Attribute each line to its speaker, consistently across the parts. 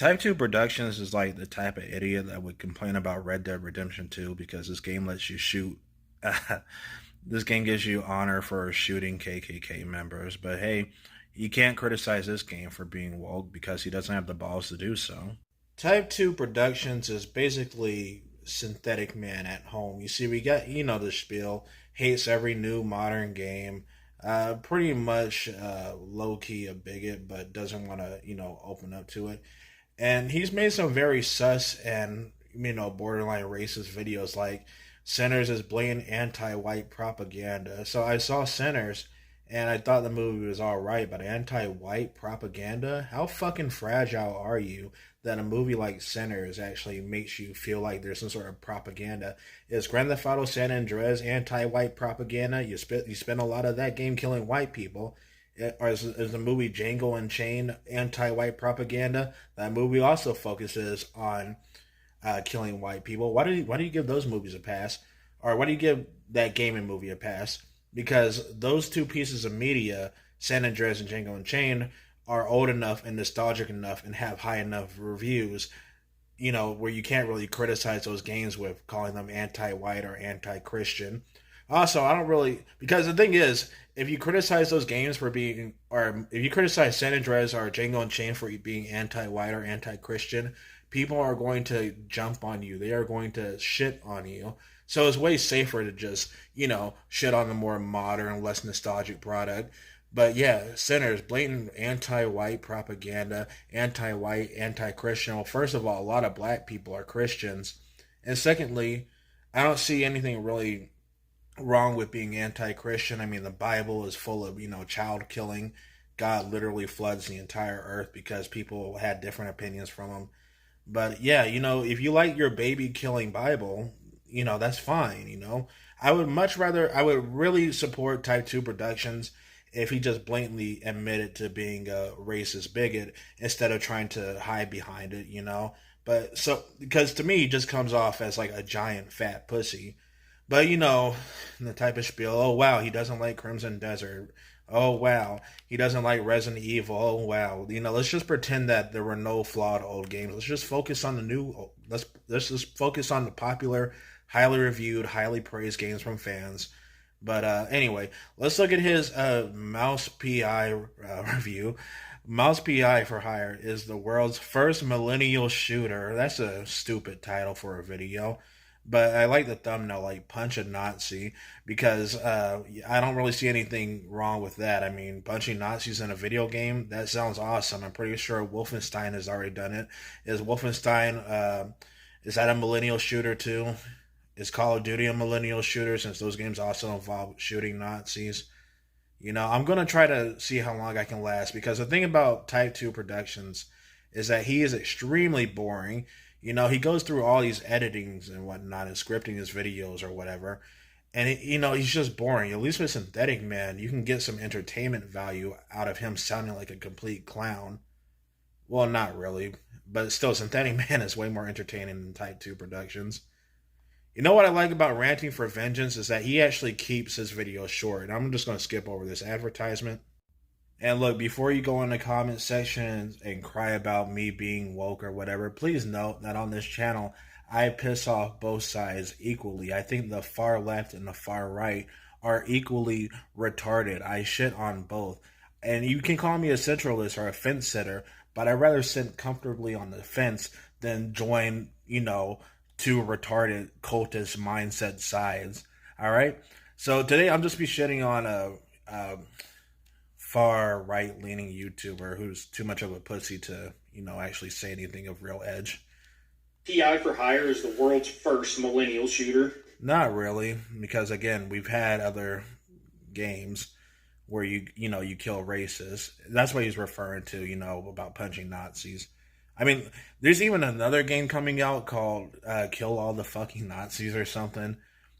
Speaker 1: Type 2 Productions is like the type of idiot that would complain about Red Dead Redemption 2 because this game lets you shoot. This game gives you honor for shooting KKK members, but hey, you can't criticize this game for being woke because he doesn't have the balls to do so. Type 2 Productions is basically synthetic man at home. You see, we got, the spiel, hates every new modern game, pretty much low key a bigot, but doesn't want to, open up to it. And he's made some very sus and borderline racist videos like Sinners is blatant anti-white propaganda. So I saw Sinners and I thought the movie was all right, but anti-white propaganda? How fucking fragile are you that a movie like Sinners actually makes you feel like there's some sort of propaganda? Is Grand Theft Auto San Andreas anti-white propaganda? You spend a lot of that game killing white people. Or is the movie Django Unchained anti-white propaganda? That movie also focuses on killing white people. Why do you give those movies a pass, or why do you give that gaming movie a pass? Because those two pieces of media, San Andreas and Django Unchained, are old enough and nostalgic enough and have high enough reviews, where you can't really criticize those games with calling them anti-white or anti-Christian. Also, I don't really, because the thing is, if you criticize those games for being, or if you criticize San Andreas or Django Unchained for being anti-white or anti-Christian, people are going to jump on you. They are going to shit on you. So it's way safer to just, shit on the more modern, less nostalgic product. But yeah, Sinners, blatant anti-white propaganda, anti-white, anti-Christian. Well, first of all, a lot of black people are Christians. And secondly, I don't see anything really wrong with being anti-Christian. I mean, the Bible is full of, child killing. God literally floods the entire earth because people had different opinions from him. But yeah, if you like your baby killing Bible, that's fine, I would really support Type 2 Productions if he just blatantly admitted to being a racist bigot instead of trying to hide behind it. But so, because to me, he just comes off as like a giant fat pussy. But the type of spiel, oh wow, he doesn't like Crimson Desert. Oh wow, he doesn't like Resident Evil. Oh wow, let's just pretend that there were no flawed old games. Let's just focus on the new. Let's just focus on the popular, highly reviewed, highly praised games from fans. But anyway, let's look at his Mouse PI review. Mouse PI for Hire is the world's first millennial shooter. That's a stupid title for a video. But I like the thumbnail, like punch a Nazi, because I don't really see anything wrong with that. I mean, punching Nazis in a video game, that sounds awesome. I'm pretty sure Wolfenstein has already done it. Is Wolfenstein, is that a millennial shooter too? Is Call of Duty a millennial shooter since those games also involve shooting Nazis? I'm going to try to see how long I can last because the thing about Type 2 Productions is that he is extremely boring. He goes through all these editings and whatnot and scripting his videos or whatever. And, he's just boring. At least with Synthetic Man, you can get some entertainment value out of him sounding like a complete clown. Well, not really. But still, Synthetic Man is way more entertaining than Type 2 Productions. You know what I like about Ranting for Vengeance is that he actually keeps his videos short. And I'm just going to skip over this advertisement. And look, before you go in the comment section and cry about me being woke or whatever, please note that on this channel, I piss off both sides equally. I think the far left and the far right are equally retarded. I shit on both. And you can call me a centralist or a fence sitter, but I'd rather sit comfortably on the fence than join, two retarded cultist mindset sides. All right? So today I'm just be shitting on a far right leaning YouTuber who's too much of a pussy to, actually say anything of real edge.
Speaker 2: TI for Hire is the world's first millennial shooter.
Speaker 1: Not really, because again, we've had other games where you kill racists. That's what he's referring to, about punching Nazis. I mean, there's even another game coming out called Kill All the Fucking Nazis or something,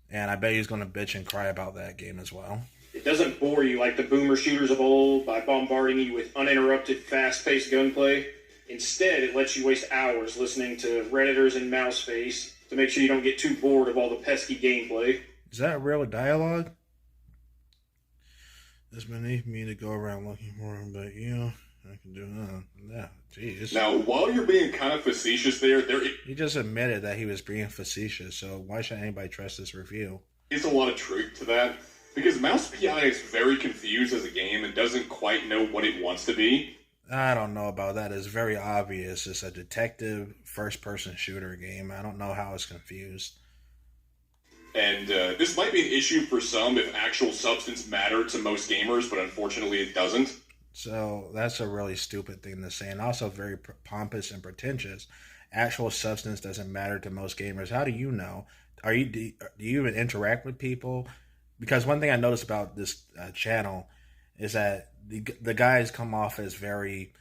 Speaker 1: and I bet he's going to bitch and cry about that game as well.
Speaker 2: It doesn't bore you like the boomer shooters of old by bombarding you with uninterrupted, fast-paced gunplay. Instead, it lets you waste hours listening to Redditors and Mouseface to make sure you don't get too bored of all the pesky gameplay.
Speaker 1: Is that real dialogue? It's beneath me to go around looking for him, but I can do yeah, jeez.
Speaker 3: Now, while you're being kind of facetious there
Speaker 1: He just admitted that he was being facetious, so why should anybody trust this review?
Speaker 3: is a lot of truth to that. Because Mouse PI is very confused as a game and doesn't quite know what it wants to be.
Speaker 1: I don't know about that. It's very obvious. It's a detective first-person shooter game. I don't know how it's confused.
Speaker 3: And this might be an issue for some if actual substance mattered to most gamers, but unfortunately it doesn't.
Speaker 1: So that's a really stupid thing to say, and also very pompous and pretentious. Actual substance doesn't matter to most gamers. How do you know? Do you even interact with people? Because one thing I noticed about this channel is that the guys come off as very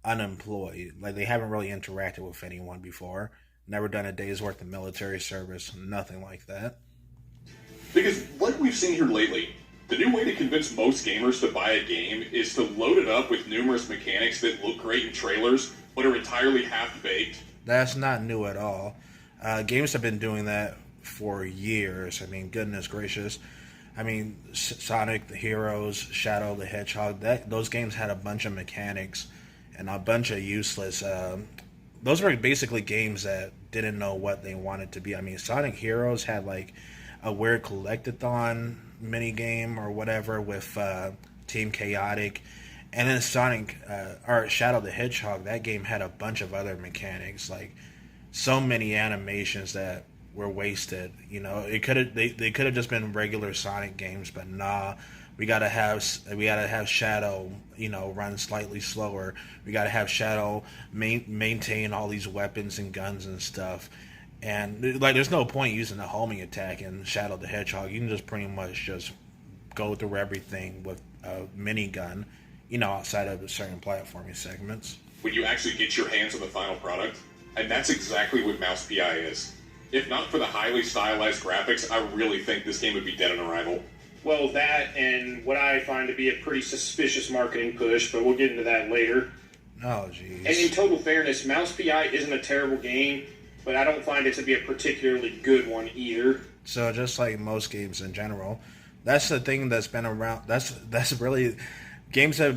Speaker 1: unemployed. Like they haven't really interacted with anyone before. Never done a day's worth of military service. Nothing like that.
Speaker 3: Because, like we've seen here lately, the new way to convince most gamers to buy a game is to load it up with numerous mechanics that look great in trailers, but are entirely half-baked.
Speaker 1: That's not new at all. Games have been doing that for years. I mean, goodness gracious. I mean, Sonic the Heroes, Shadow the Hedgehog, those games had a bunch of mechanics and a bunch of useless... those were basically games that didn't know what they wanted to be. I mean, Sonic Heroes had like a weird collectathon mini game or whatever with Team Chaotic, and then Shadow the Hedgehog. That game had a bunch of other mechanics, like so many animations that were wasted. You know, they could have just been regular Sonic games, but nah. We gotta have Shadow, you know, run slightly slower. We gotta have Shadow maintain all these weapons and guns and stuff. And like, there's no point using a homing attack in Shadow the Hedgehog. You can just pretty much just go through everything with a minigun, you know, outside of certain platforming segments.
Speaker 3: When you actually get your hands on the final product, and that's exactly what Mouse PI is. If not for the highly stylized graphics, I really think this game would be dead on arrival.
Speaker 2: Well, that and what I find to be a pretty suspicious marketing push, but we'll get into that later.
Speaker 1: Oh, jeez.
Speaker 2: And in total fairness, Mouse PI isn't a terrible game, but I don't find it to be a particularly good one either.
Speaker 1: So just like most games in general, that's the thing that's been around. That's really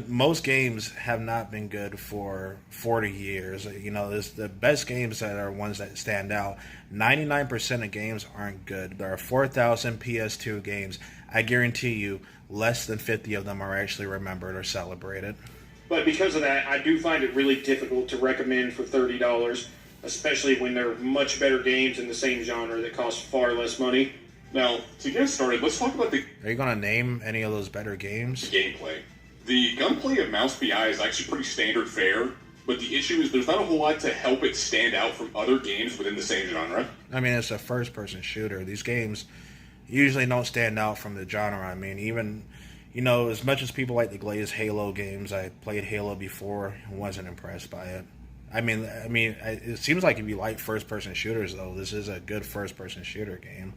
Speaker 1: most games have not been good for 40 years. You know, the best games that are ones that stand out. 99% of games aren't good. There are 4,000 PS2 games. I guarantee you, less than 50 of them are actually remembered or celebrated.
Speaker 2: But because of that, I do find it really difficult to recommend for $30, especially when there are much better games in the same genre that cost far less money.
Speaker 3: Now, to get started, let's talk about the...
Speaker 1: Are you going to name any of those better games?
Speaker 3: Gameplay. The gunplay of Mouse PI is actually pretty standard fare, but the issue is there's not a whole lot to help it stand out from other games within the same genre.
Speaker 1: I mean, it's a first-person shooter. These games usually don't stand out from the genre. I mean, even, you know, as much as people like the glazed Halo games, I played Halo before and wasn't impressed by it. I mean, it seems like if you like first-person shooters, though, this is a good first-person shooter game.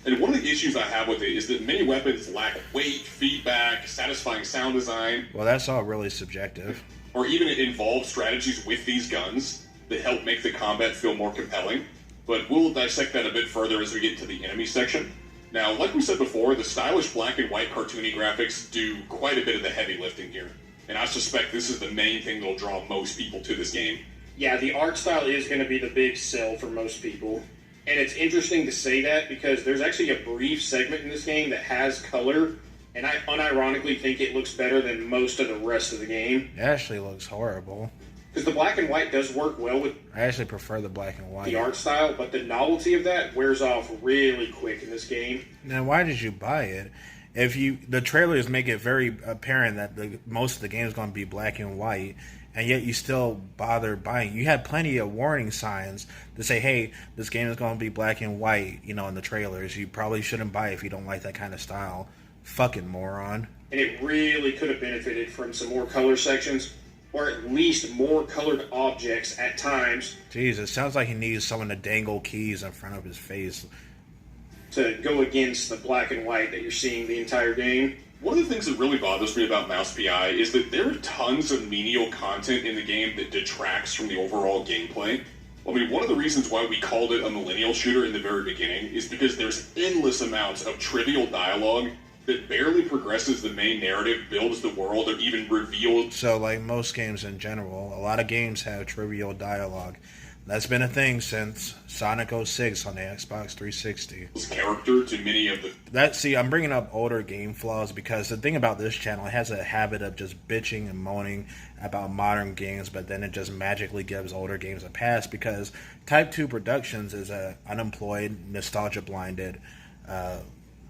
Speaker 3: And one of the issues I have with it is that many weapons lack weight, feedback, satisfying sound design.
Speaker 1: Well, that's all really subjective.
Speaker 3: Or even involved strategies with these guns that help make the combat feel more compelling. But we'll dissect that a bit further as we get to the enemy section. Now, like we said before, the stylish black and white cartoony graphics do quite a bit of the heavy lifting here. And I suspect this is the main thing that'll draw most people to this game.
Speaker 2: Yeah, the art style is going to be the big sell for most people. And it's interesting to say that because there's actually a brief segment in this game that has color, and I unironically think it looks better than most of the rest of the game.
Speaker 1: It actually looks horrible.
Speaker 2: Because the black and white does work well with
Speaker 1: I actually prefer the black and white.
Speaker 2: The art style, but the novelty of that wears off really quick in this game.
Speaker 1: Now, why did you buy it? The trailers make it very apparent that most of the game is going to be black and white, and yet you still bother buying. You had plenty of warning signs to say, hey, this game is going to be black and white, you know, in the trailers. You probably shouldn't buy it if you don't like that kind of style. Fucking moron.
Speaker 2: And it really could have benefited from some more color sections, or at least more colored objects at times.
Speaker 1: Jeez, it sounds like he needs someone to dangle keys in front of his face
Speaker 2: to go against the black and white that you're seeing the entire game.
Speaker 3: One of the things that really bothers me about Mouse PI is that there are tons of menial content in the game that detracts from the overall gameplay. I mean, one of the reasons why we called it a millennial shooter in the very beginning is because there's endless amounts of trivial dialogue that barely progresses the main narrative, builds the world, or even reveals.
Speaker 1: So, like most games in general, a lot of games have trivial dialogue. That's been a thing since Sonic 06 on the Xbox 360.
Speaker 3: Character to many of the.
Speaker 1: See, I'm bringing up older game flaws because the thing about this channel, it has a habit of just bitching and moaning about modern games, but then it just magically gives older games a pass because Type 2 Productions is a unemployed, nostalgia-blinded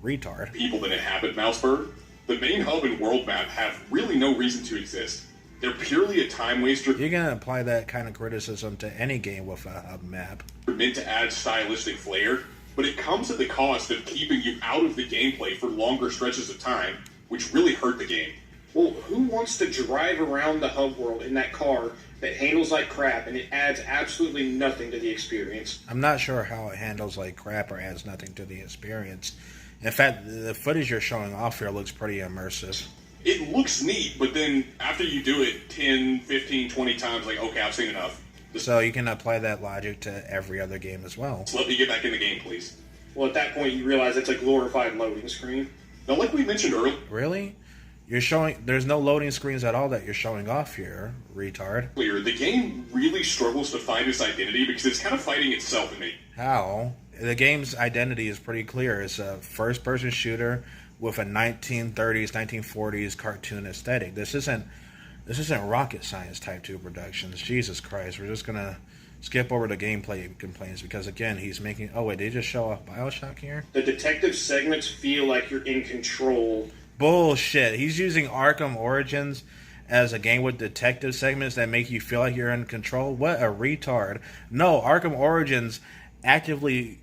Speaker 1: retard.
Speaker 3: People that inhabit Mouseburg, the main hub and world map have really no reason to exist. They're purely a time waster.
Speaker 1: You're going to apply that kind of criticism to any game with a hub map.
Speaker 3: Meant to add stylistic flair, but it comes at the cost of keeping you out of the gameplay for longer stretches of time, which really hurt the game.
Speaker 2: Well, who wants to drive around the hub world in that car that handles like crap and it adds absolutely nothing to the experience?
Speaker 1: I'm not sure how it handles like crap or adds nothing to the experience. In fact, the footage you're showing off here looks pretty immersive.
Speaker 3: It looks neat, but then after you do it 10, 15, 20 times, like, okay, I've seen enough.
Speaker 1: So you can apply that logic to every other game as well.
Speaker 3: So let me get back in the game, please.
Speaker 2: Well, at that point, you realize it's a glorified loading screen.
Speaker 3: Now, like we mentioned earlier...
Speaker 1: Really? You're showing... There's no loading screens at all that you're showing off here, retard.
Speaker 3: The game really struggles to find its identity because it's kind of fighting itself in me.
Speaker 1: How? The game's identity is pretty clear. It's a first-person shooter with a 1930s, 1940s cartoon aesthetic. This isn't rocket science Type 2 Productions. Jesus Christ, we're just gonna skip over the gameplay complaints because again, he's making. Oh wait, they just show off BioShock here.
Speaker 2: The detective segments feel like you're in control.
Speaker 1: Bullshit. He's using Arkham Origins as a game with detective segments that make you feel like you're in control. What a retard! No, Arkham Origins actively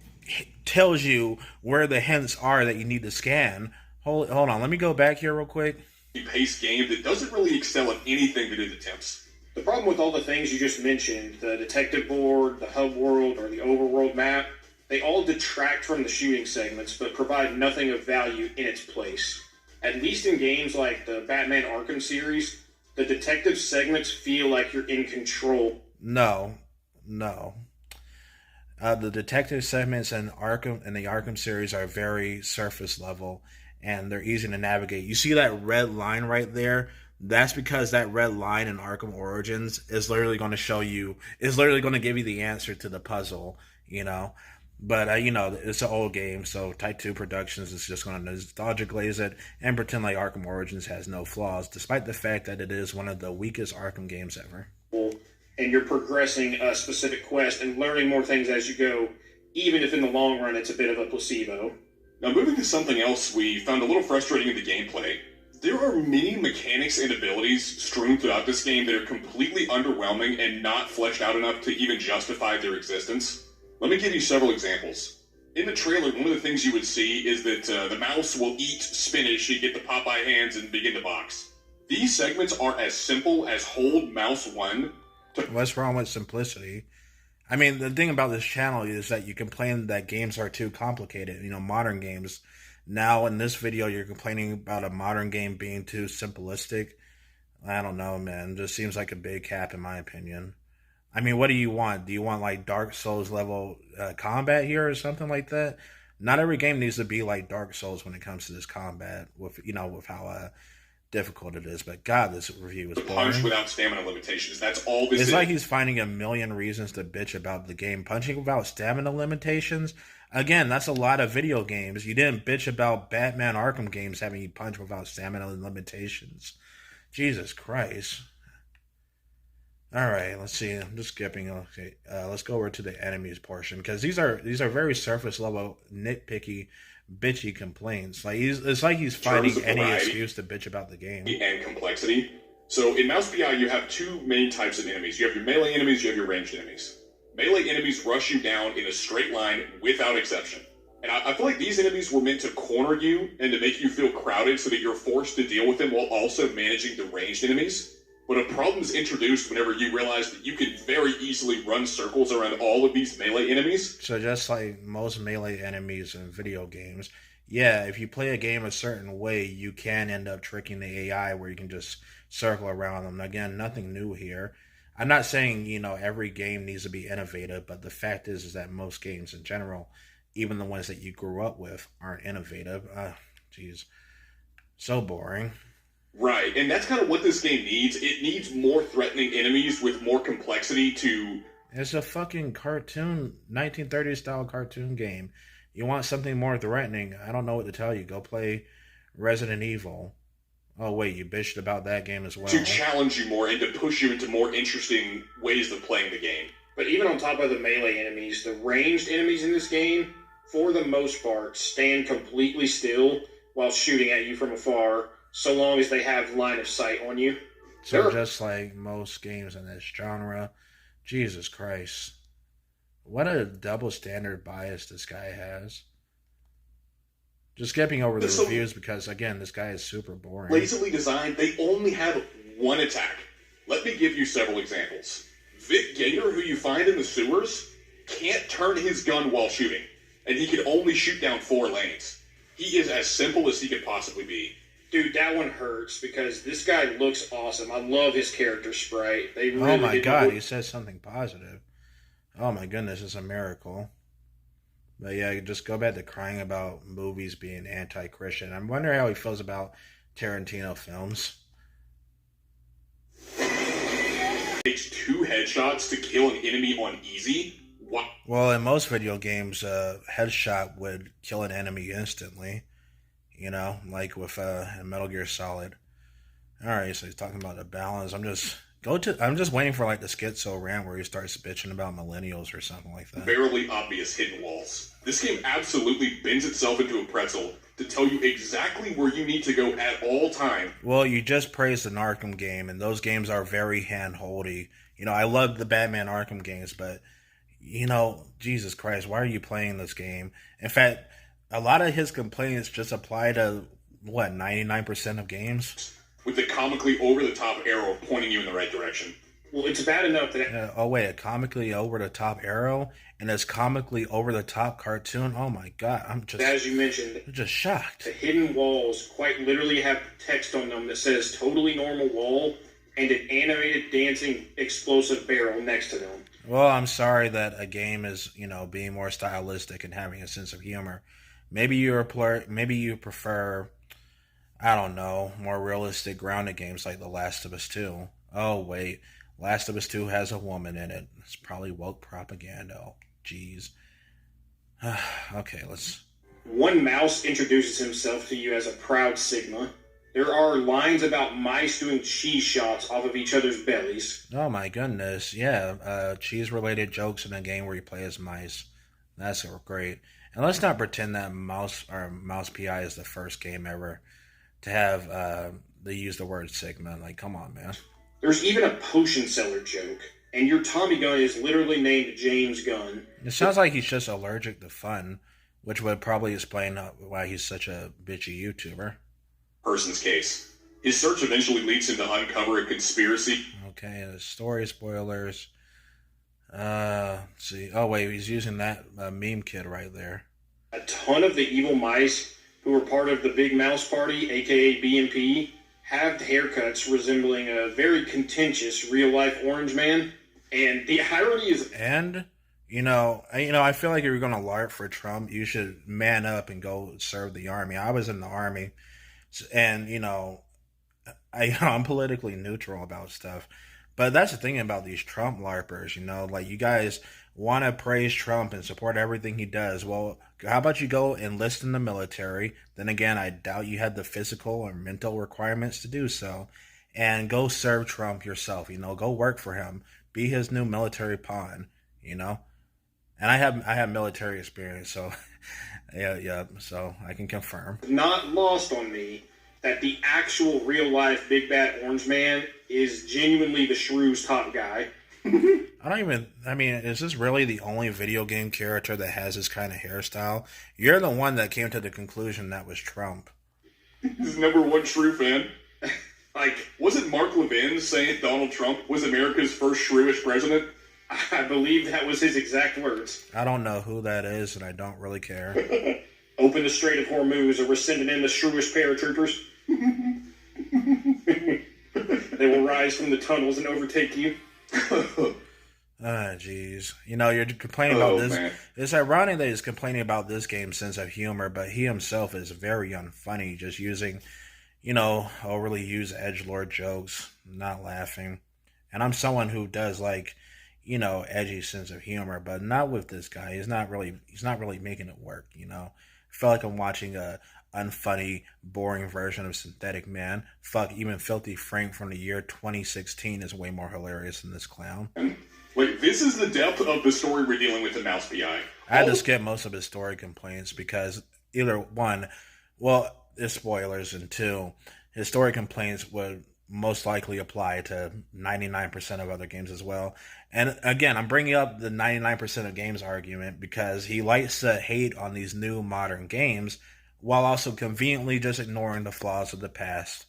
Speaker 1: tells you where the hints are that you need to scan. Hold on, let me go back here real quick.
Speaker 3: Pace game that doesn't really excel at anything that it attempts.
Speaker 2: The problem with all the things you just mentioned, the detective board, the hub world, or the overworld map, they all detract from the shooting segments, but provide nothing of value in its place. At least in games like the Batman Arkham series, the detective segments feel like you're in control.
Speaker 1: No. The detective segments in Arkham and the Arkham series are very surface level, and they're easy to navigate. You see that red line right there? That's because that red line in Arkham Origins is literally going to show you, is literally going to give you the answer to the puzzle, you know? But, it's an old game, so Type 2 Productions is just going to nostalgia glaze it and pretend like Arkham Origins has no flaws, despite the fact that it is one of the weakest Arkham games ever.
Speaker 2: And you're progressing a specific quest and learning more things as you go, even if in the long run it's a bit of a placebo.
Speaker 3: Now, moving to something else we found a little frustrating in the gameplay, there are many mechanics and abilities strewn throughout this game that are completely underwhelming and not fleshed out enough to even justify their existence. Let me give you several examples. In the trailer, one of the things you would see is that the mouse will eat spinach, you get the Popeye hands, and begin to box. These segments are as simple as hold mouse 1 to...
Speaker 1: What's wrong with simplicity? I mean, the thing about this channel is that you complain that games are too complicated, modern games. Now, in this video, you're complaining about a modern game being too simplistic. I don't know, man. It just seems like a big cap, in my opinion. I mean, what do you want? Do you want, like, Dark Souls level combat here or something like that? Not every game needs to be like Dark Souls when it comes to this combat, with how difficult it is. But God, this review is boring.
Speaker 3: Punch without stamina limitations. That's all this is.
Speaker 1: It's like he's finding a million reasons to bitch about the game. Punching without stamina limitations? Again, that's a lot of video games. You didn't bitch about Batman Arkham games having you punch without stamina limitations. Jesus Christ. Alright, let's see. I'm just skipping. Okay, let's go over to the enemies portion. Because these are very surface level, nitpicky, bitchy complaints. It's like he's finding any excuse to bitch about the game.
Speaker 3: And complexity. So in Mouse PI, you have two main types of enemies. You have your melee enemies, you have your ranged enemies. Melee enemies rush you down in a straight line without exception. And I feel like these enemies were meant to corner you and to make you feel crowded so that you're forced to deal with them while also managing the ranged enemies. But a problem is introduced whenever you realize that you can very easily run circles around all of these melee enemies.
Speaker 1: So just like most melee enemies in video games, yeah, if you play a game a certain way, you can end up tricking the AI where you can just circle around them. Again, nothing new here. I'm not saying, every game needs to be innovative, but the fact is that most games in general, even the ones that you grew up with, aren't innovative. Jeez. So boring.
Speaker 3: Right, and that's kind of what this game needs. It needs more threatening enemies with more complexity to...
Speaker 1: It's a fucking cartoon, 1930s style cartoon game. You want something more threatening? I don't know what to tell you. Go play Resident Evil. Oh wait, you bitched about that game as well.
Speaker 3: To challenge you more and to push you into more interesting ways of playing the game.
Speaker 2: But even on top of the melee enemies, the ranged enemies in this game, for the most part, stand completely still while shooting at you from afar, so long as they have line of sight on you.
Speaker 1: So just like most games in this genre, Jesus Christ. What a double standard bias this guy has. Just skipping over the reviews because, again, this guy is super boring.
Speaker 3: Lazily designed, they only have one attack. Let me give you several examples. Vic Gator, who you find in the sewers, can't turn his gun while shooting, and he can only shoot down 4 lanes. He is as simple as he could possibly be.
Speaker 2: Dude, that one hurts because this guy looks awesome. I love his character sprite. They really
Speaker 1: oh my god, he says something positive. Oh my goodness, it's a miracle. But yeah, just go back to crying about movies being anti-Christian. I'm wondering how he feels about Tarantino films.
Speaker 3: Takes 2 headshots to kill an enemy on easy? What?
Speaker 1: Well, in most video games, a headshot would kill an enemy instantly. You know, like with Metal Gear Solid. Alright, so he's talking about the balance. I'm just waiting for like the schizo rant where he starts bitching about millennials or something like that.
Speaker 3: Barely obvious hidden walls. This game absolutely bends itself into a pretzel to tell you exactly where you need to go at all time.
Speaker 1: Well, you just praised the Arkham game, and those games are very hand-holdy. You know, I love the Batman Arkham games, but, you know, Jesus Christ, why are you playing this game? In fact, a lot of his complaints just apply to, 99% of games?
Speaker 3: With the comically over-the-top arrow pointing you in the right direction.
Speaker 2: Well, it's bad enough that...
Speaker 1: a comically over-the-top arrow and a comically over-the-top cartoon? Oh my god,
Speaker 2: as you mentioned,
Speaker 1: I'm just shocked.
Speaker 2: The hidden walls quite literally have text on them that says totally normal wall and an animated dancing explosive barrel next to them.
Speaker 1: Well, I'm sorry that a game is, being more stylistic and having a sense of humor. Maybe you prefer, I don't know, more realistic grounded games like The Last of Us 2. Oh, wait. Last of Us 2 has a woman in it. It's probably woke propaganda. Oh, jeez. Okay, let's...
Speaker 2: One mouse introduces himself to you as a proud Sigma. There are lines about mice doing cheese shots off of each other's bellies.
Speaker 1: Oh my goodness, yeah. Cheese-related jokes in a game where you play as mice. That's great. And let's not pretend that Mouse PI is the first game ever to have they use the word Sigma. Like, come on, man.
Speaker 2: There's even a potion seller joke, and your Tommy gun is literally named James Gunn.
Speaker 1: It sounds like he's just allergic to fun, which would probably explain why he's such a bitchy YouTuber.
Speaker 3: Person's case. His search eventually leads him to uncover a conspiracy.
Speaker 1: Okay, the story spoilers. Let's see. Oh, wait, he's using that meme kid right there.
Speaker 2: A ton of the evil mice who were part of the Big Mouse Party, aka BMP, have haircuts resembling a very contentious real-life orange man. And the irony is...
Speaker 1: And, I feel like if you're going to LARP for Trump, you should man up and go serve the army. I was in the army, and, I'm politically neutral about stuff. But that's the thing about these Trump LARPers, like you guys want to praise Trump and support everything he does. Well, how about you go enlist in the military? Then again, I doubt you have the physical or mental requirements to do so. And go serve Trump yourself, go work for him. Be his new military pawn, And I have military experience, so yeah, so I can confirm.
Speaker 2: Not lost on me that the actual real-life Big Bad Orange Man is genuinely the Shrew's top guy.
Speaker 1: Is this really the only video game character that has this kind of hairstyle? You're the one that came to the conclusion that was Trump.
Speaker 3: His number one Shrew fan. Wasn't Mark Levin saying Donald Trump was America's first shrewish president?
Speaker 2: I believe that was his exact words.
Speaker 1: I don't know who that is, and I don't really care.
Speaker 2: Open the Strait of Hormuz, or we're sending in the shrewish paratroopers. They will rise from the tunnels and overtake you.
Speaker 1: Jeez. You're complaining about this.
Speaker 3: Man.
Speaker 1: It's ironic that he's complaining about this game's sense of humor, but he himself is very unfunny, just using, overly use edgelord jokes, not laughing. And I'm someone who does like, edgy sense of humor, but not with this guy. He's not really making it work, I feel like I'm watching a unfunny, boring version of Synthetic Man. Fuck, even Filthy Frank from the year 2016 is way more hilarious than this clown.
Speaker 3: Wait, this is the depth of the story we're dealing with in Mouse PI.
Speaker 1: I had to skip most of his story complaints because either one, well, there's spoilers, and two, his story complaints would most likely apply to 99% of other games as well. And again, I'm bringing up the 99% of games argument because he likes to hate on these new modern games while also conveniently just ignoring the flaws of the past.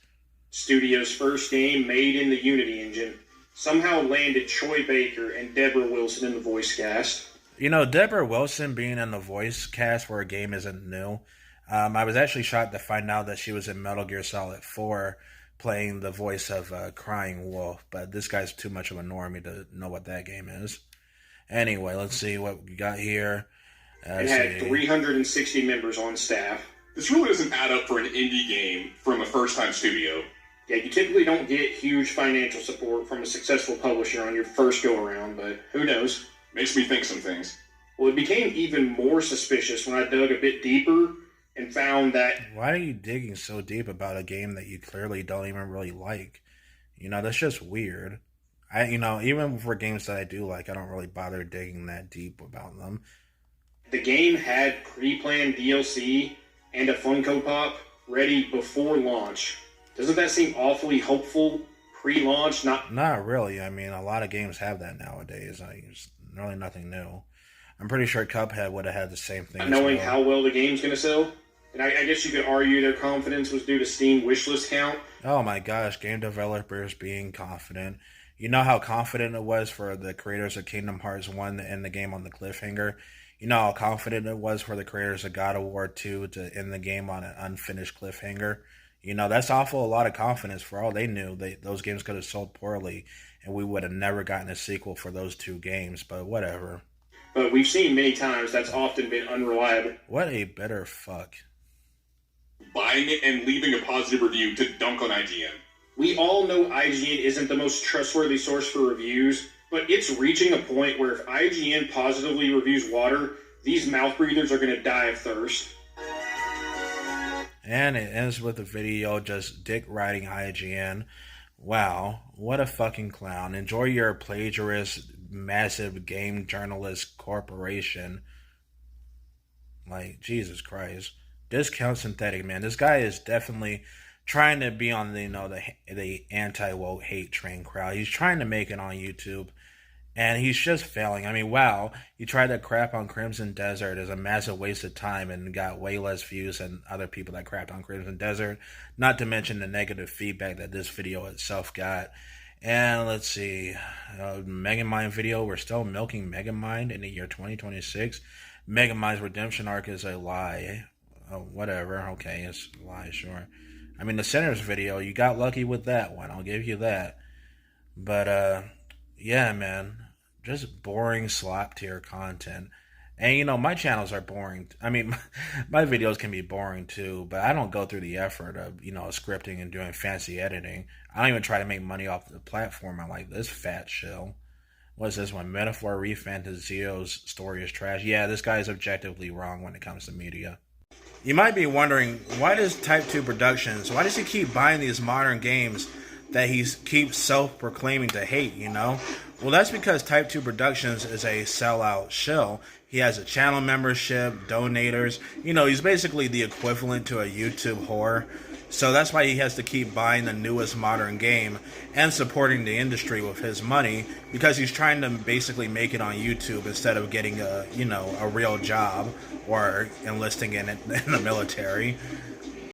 Speaker 2: Studio's first game made in the Unity engine somehow landed Troy Baker and Deborah Wilson in the voice cast.
Speaker 1: Deborah Wilson being in the voice cast for a game isn't new. I was actually shocked to find out that she was in Metal Gear Solid 4 playing the voice of Crying Wolf, but this guy's too much of a normie to know what that game is. Anyway, let's see what we got here.
Speaker 2: It had 360 members on staff.
Speaker 3: This really doesn't add up for an indie game from a first-time studio.
Speaker 2: Yeah, you typically don't get huge financial support from a successful publisher on your first go-around, but who knows?
Speaker 3: Makes me think some things.
Speaker 2: Well, it became even more suspicious when I dug a bit deeper and found that...
Speaker 1: Why are you digging so deep about a game that you clearly don't even really like? That's just weird. Even for games that I do like, I don't really bother digging that deep about them.
Speaker 2: The game had pre-planned DLC and a Funko Pop ready before launch. Doesn't that seem awfully hopeful pre-launch?
Speaker 1: Not really. I mean, a lot of games have that nowadays. It's really nothing new. I'm pretty sure Cuphead would have had the same thing.
Speaker 2: Knowing how well the game's going to sell? And I guess you could argue their confidence was due to Steam wishlist count.
Speaker 1: Oh my gosh, game developers being confident. You know how confident it was for the creators of Kingdom Hearts 1 to end the game on the cliffhanger? You know how confident it was for the creators of God of War 2 to end the game on an unfinished cliffhanger? That's awful a lot of confidence. For all they knew, those games could have sold poorly, and we would have never gotten a sequel for those two games, but whatever.
Speaker 2: But we've seen many times that's often been unreliable.
Speaker 1: What a bitter fuck.
Speaker 3: Buying it and leaving a positive review to dunk on IGN.
Speaker 2: We all know IGN isn't the most trustworthy source for reviews, but it's reaching a point where if IGN positively reviews water, these mouth breathers are going to die of thirst.
Speaker 1: And it ends with a video just dick riding IGN. Wow, what a fucking clown. Enjoy your plagiarist, massive game journalist corporation. Like, Jesus Christ. Discount Synthetic Man. This guy is definitely trying to be on the anti-woke hate train crowd. He's trying to make it on YouTube, and he's just failing. I mean, wow, he tried to crap on Crimson Desert as a massive waste of time and got way less views than other people that crapped on Crimson Desert, not to mention the negative feedback that this video itself got. And let's see, Megamind video, we're still milking Megamind in the year 2026. Megamind's redemption arc is a lie. Whatever, okay, it's a lie, sure. I mean, the Sinners video, you got lucky with that one, I'll give you that. But, yeah, man, just boring slop tier content. And, my channels are boring. I mean, my videos can be boring, too, but I don't go through the effort of, scripting and doing fancy editing. I don't even try to make money off the platform. I'm like, this fat shill. What's this one? Metaphor Refantazio's story is trash. Yeah, this guy is objectively wrong when it comes to media. You might be wondering, why does Type 2 Productions, why does he keep buying these modern games that he keeps self-proclaiming to hate, Well, that's because Type 2 Productions is a sellout shill. He has a channel membership, donators. He's basically the equivalent to a YouTube whore. So that's why he has to keep buying the newest modern game and supporting the industry with his money, because he's trying to basically make it on YouTube instead of getting a real job or enlisting in the military.